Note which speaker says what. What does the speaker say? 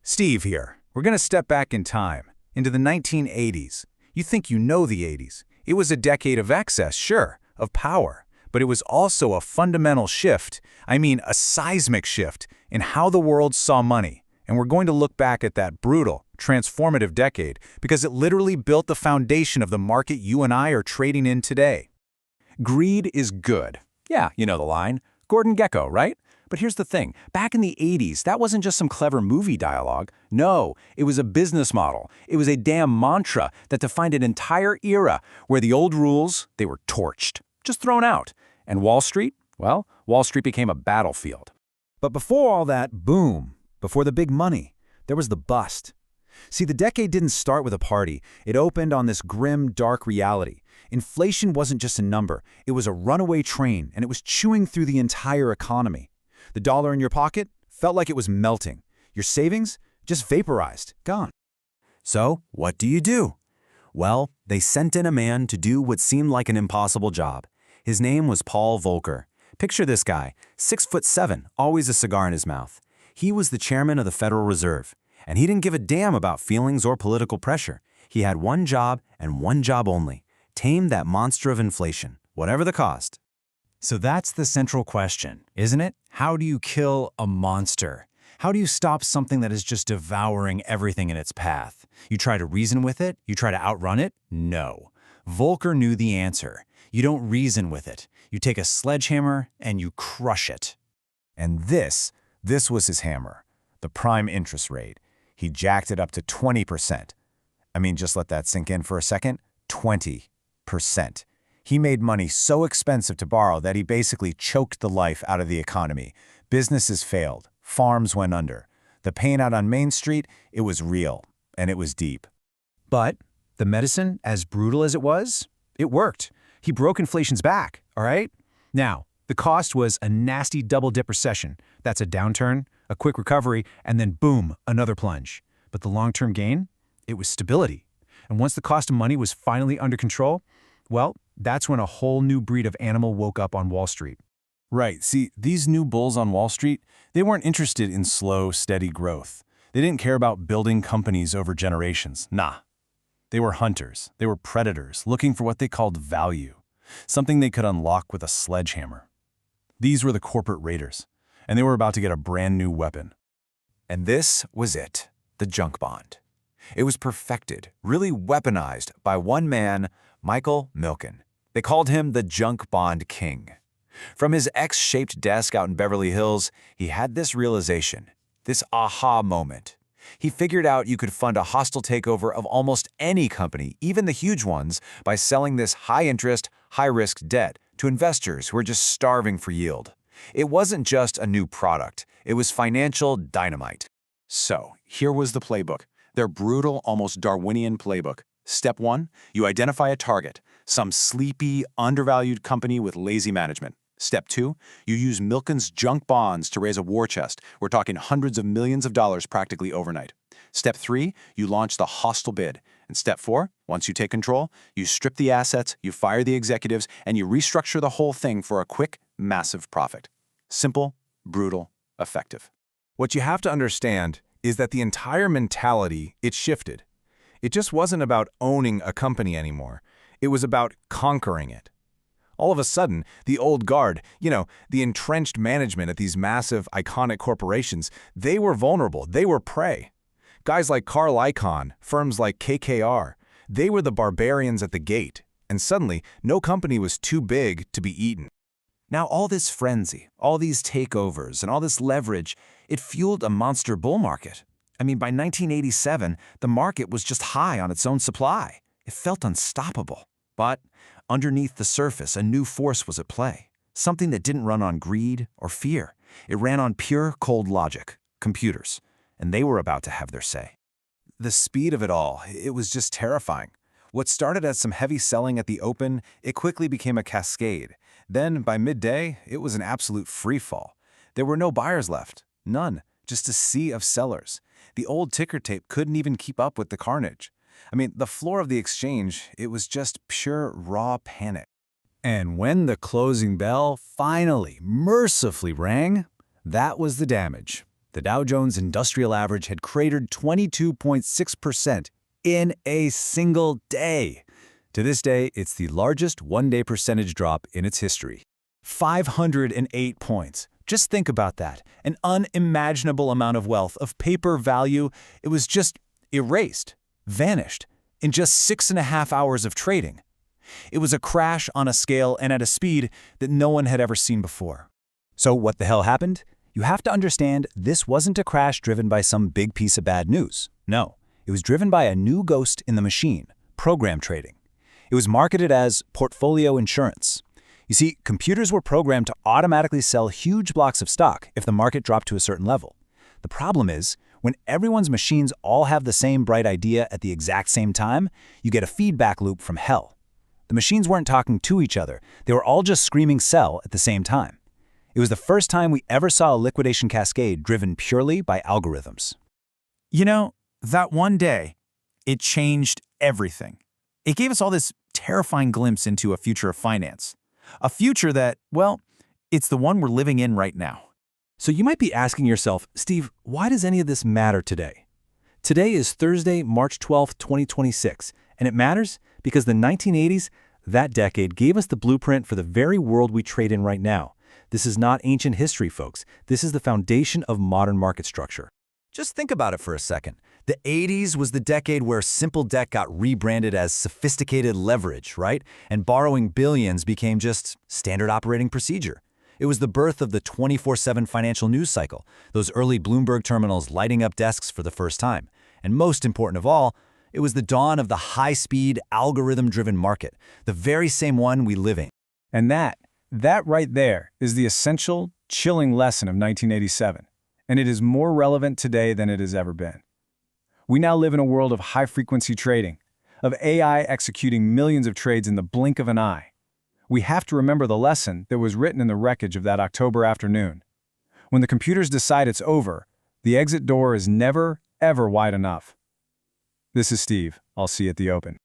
Speaker 1: Steve here. We're going to step back in time, into the 1980s. You think you know the 80s. It was a decade of excess, sure, of power, but it was also a fundamental shift, a seismic shift, in how the world saw money. And we're going to look back at that brutal, transformative decade because it literally built the foundation of the market you and I are trading in today.
Speaker 2: Greed is good. Yeah, you know the line. Gordon Gekko, right? But here's the thing. Back in the 80s, that wasn't just some clever movie dialogue. No, it was a business model. It was a damn mantra that defined an entire era where the old rules, they were torched, just thrown out. And Wall Street? Well, Wall Street became a battlefield.
Speaker 3: But before all that boom, before the big money, there was the bust. See, the decade didn't start with a party. It opened on this grim, dark reality. Inflation wasn't just a number. It was a runaway train, and it was chewing through the entire economy. The dollar in your pocket felt like it was melting. Your savings just vaporized, gone.
Speaker 4: So, what do you do? Well, they sent in a man to do what seemed like an impossible job. His name was Paul Volcker. Picture this guy, 6'7", always a cigar in his mouth. He was the chairman of the Federal Reserve, and he didn't give a damn about feelings or political pressure. He had one job and one job only: tame that monster of inflation, whatever the cost.
Speaker 2: So that's the central question, isn't it? How do you kill a monster? How do you stop something that is just devouring everything in its path? You try to reason with it? You try to outrun it? No. Volcker knew the answer. You don't reason with it. You take a sledgehammer and you crush it.
Speaker 1: And this was his hammer, the prime interest rate. He jacked it up to 20%. Just let that sink in for a second. 20%. He made money so expensive to borrow that he basically choked the life out of the economy. Businesses failed. Farms went under. The pain out on Main Street, it was real, and it was deep.
Speaker 3: But the medicine, as brutal as it was, it worked. He broke inflation's back, all right? Now, the cost was a nasty double-dip recession. That's a downturn, a quick recovery, and then boom, another plunge. But the long-term gain? It was stability. And once the cost of money was finally under control, well, that's when a whole new breed of animal woke up on Wall Street.
Speaker 1: Right. See, these new bulls on Wall Street, they weren't interested in slow, steady growth. They didn't care about building companies over generations. Nah. They were hunters. They were predators, looking for what they called value, something they could unlock with a sledgehammer. These were the corporate raiders, and they were about to get a brand new weapon.
Speaker 4: And this was it, the junk bond. It was perfected, really weaponized by one man, Michael Milken. They called him the junk bond king. From his X-shaped desk out in Beverly Hills, he had this realization, this aha moment. He figured out you could fund a hostile takeover of almost any company, even the huge ones, by selling this high-interest, high-risk debt to investors who were just starving for yield. It wasn't just a new product. It was financial dynamite.
Speaker 5: So, here was the playbook, their brutal, almost Darwinian playbook. Step 1, you identify a target, some sleepy, undervalued company with lazy management. Step 2, you use Milken's junk bonds to raise a war chest. We're talking hundreds of millions of dollars practically overnight. Step 3, you launch the hostile bid. And step 4, once you take control, you strip the assets, you fire the executives, and you restructure the whole thing for a quick, massive profit. Simple, brutal, effective.
Speaker 1: What you have to understand is that the entire mentality, it shifted. It just wasn't about owning a company anymore. It was about conquering it. All of a sudden, the old guard, the entrenched management at these massive, iconic corporations, they were vulnerable. They were prey. Guys like Carl Icahn, firms like KKR, they were the barbarians at the gate. And suddenly, no company was too big to be eaten.
Speaker 4: Now, all this frenzy, all these takeovers, and all this leverage, it fueled a monster bull market. By 1987, the market was just high on its own supply. It felt unstoppable. But underneath the surface, a new force was at play. Something that didn't run on greed or fear. It ran on pure, cold logic, computers. And they were about to have their say.
Speaker 1: The speed of it all, it was just terrifying. What started as some heavy selling at the open, it quickly became a cascade. Then, by midday, it was an absolute freefall. There were no buyers left. None. Just a sea of sellers. The old ticker tape couldn't even keep up with the carnage. The floor of the exchange, it was just pure, raw panic. And when the closing bell finally, mercifully rang, that was the damage.
Speaker 2: The Dow Jones Industrial Average had cratered 22.6% in a single day. To this day, it's the largest one-day percentage drop in its history. 508 points. Just think about that. An unimaginable amount of wealth, of paper value, it was just erased, vanished, in just 6.5 hours of trading. It was a crash on a scale and at a speed that no one had ever seen before. So what the hell happened? You have to understand this wasn't a crash driven by some big piece of bad news. No, it was driven by a new ghost in the machine, program trading. It was marketed as portfolio insurance. You see, computers were programmed to automatically sell huge blocks of stock if the market dropped to a certain level. The problem is, when everyone's machines all have the same bright idea at the exact same time, you get a feedback loop from hell. The machines weren't talking to each other. They were all just screaming sell at the same time. It was the first time we ever saw a liquidation cascade driven purely by algorithms.
Speaker 6: You know, that one day, it changed everything. It gave us all this terrifying glimpse into a future of finance. A future that, well, it's the one we're living in right now.
Speaker 2: So you might be asking yourself, Steve, why does any of this matter today? Today is Thursday, March 12th, 2026, and it matters because the 1980s, that decade, gave us the blueprint for the very world we trade in right now. This is not ancient history, folks. This is the foundation of modern market structure.
Speaker 4: Just think about it for a second. The 80s was the decade where simple debt got rebranded as sophisticated leverage, right? And borrowing billions became just standard operating procedure. It was the birth of the 24/7 financial news cycle, those early Bloomberg terminals lighting up desks for the first time. And most important of all, it was the dawn of the high-speed, algorithm-driven market, the very same one we live in.
Speaker 3: And that right there is the essential, chilling lesson of 1987. And it is more relevant today than it has ever been. We now live in a world of high-frequency trading, of AI executing millions of trades in the blink of an eye. We have to remember the lesson that was written in the wreckage of that October afternoon. When the computers decide it's over, the exit door is never, ever wide enough. This is Steve. I'll see you at the open.